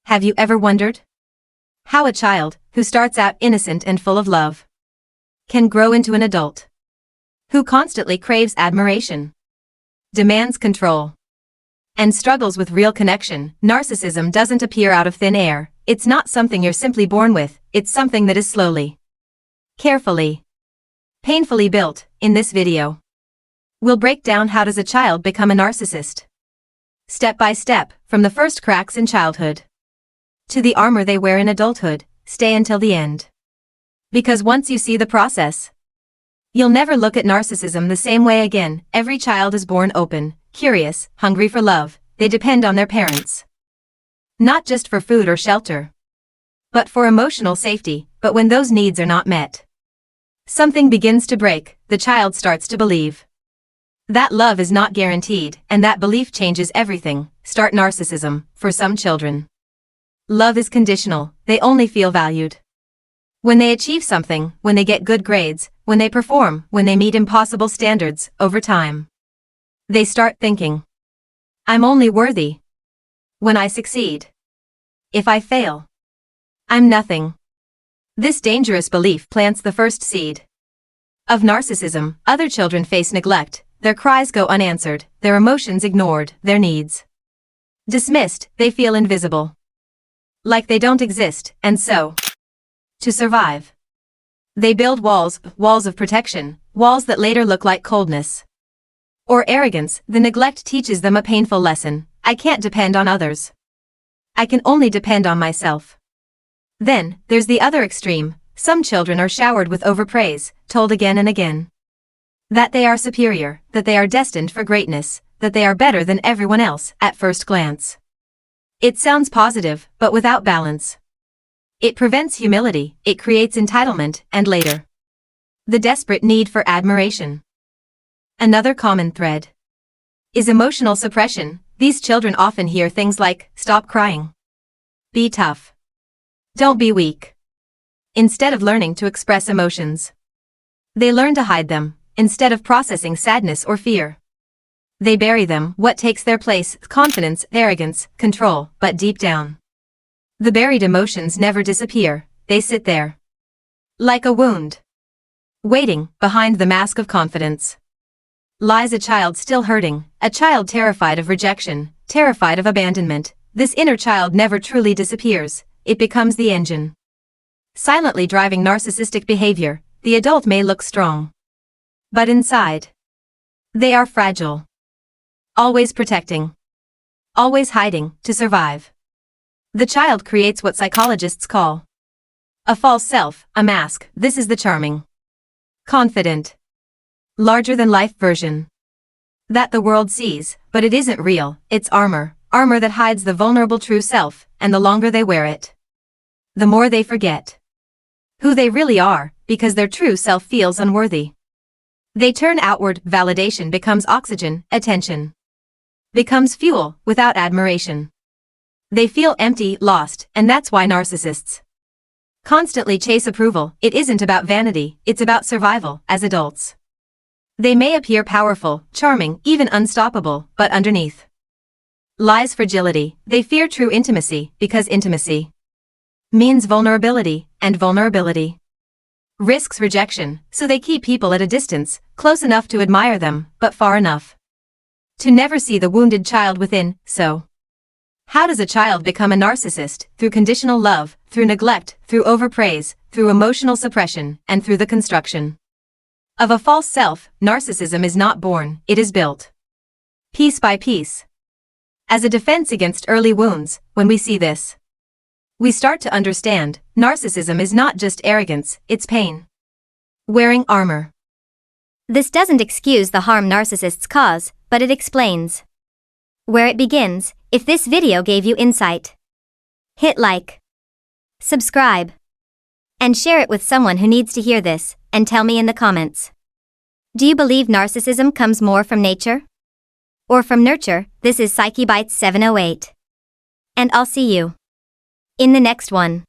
Have you ever wondered how a child, who starts out innocent and full of love, can grow into an adult who constantly craves admiration, demands control, and struggles with real connection? Narcissism doesn't appear out of thin air. It's not something you're simply born with, it's something that is slowly, carefully, painfully built. In this video, we'll break down how does a child become a narcissist, step by step, from the first cracks in childhood to the armor they wear in adulthood. Stay until the end, because once you see the process, you'll never look at narcissism the same way again. Every child is born open, curious, hungry for love. They depend on their parents, not just for food or shelter, but for emotional safety. But when those needs are not met, something begins to break. The child starts to believe that love is not guaranteed, and that belief changes everything. Start narcissism. For some children, love is conditional. They only feel valued when they achieve something, when they get good grades, when they perform, when they meet impossible standards. Over time, they start thinking, I'm only worthy when I succeed. If I fail, I'm nothing. This dangerous belief plants the first seed of narcissism. Other children face neglect. Their cries go unanswered, their emotions ignored, their needs dismissed. They feel invisible, like they don't exist, and so, to survive, they build walls of protection, walls that later look like coldness or arrogance. The neglect teaches them a painful lesson. I can't depend on others. I can only depend on myself. Then, there's the other extreme. Some children are showered with overpraise, told again and again that they are superior, that they are destined for greatness, that they are better than everyone else. At first glance, it sounds positive, but without balance, it prevents humility, it creates entitlement, and later, the desperate need for admiration. Another common thread is emotional suppression. These children often hear things like, stop crying, be tough, don't be weak. Instead of learning to express emotions, they learn to hide them. Instead of processing sadness or fear, they bury them. What takes their place? Confidence, arrogance, control. But deep down, the buried emotions never disappear. They sit there, like a wound, waiting. Behind the mask of confidence lies a child still hurting, a child terrified of rejection, terrified of abandonment. This inner child never truly disappears. It becomes the engine silently driving narcissistic behavior. The adult may look strong, but inside, they are fragile, always protecting, always hiding, to survive. The child creates what psychologists call a false self, a mask. This is the charming, confident, larger-than-life version that the world sees, but it isn't real. It's armor that hides the vulnerable true self, and the longer they wear it, the more they forget who they really are, because their true self feels unworthy. They turn outward. Validation becomes oxygen, attention becomes fuel. Without admiration, they feel empty, lost, and that's why narcissists constantly chase approval. It isn't about vanity, it's about survival. As adults, they may appear powerful, charming, even unstoppable, but underneath lies fragility. They fear true intimacy, because intimacy means vulnerability, and vulnerability risks rejection, so they keep people at a distance, close enough to admire them, but far enough to never see the wounded child within. So, how does a child become a narcissist? Through conditional love, through neglect, through overpraise, through emotional suppression, and through the construction of a false self. Narcissism is not born, it is built, piece by piece, as a defense against early wounds. When we see this, we start to understand, narcissism is not just arrogance, it's pain wearing armor. This doesn't excuse the harm narcissists cause, but it explains where it begins. If this video gave you insight, hit like, subscribe, and share it with someone who needs to hear this, and tell me in the comments, do you believe narcissism comes more from nature or from nurture? This is PsycheBites708, and I'll see you in the next one.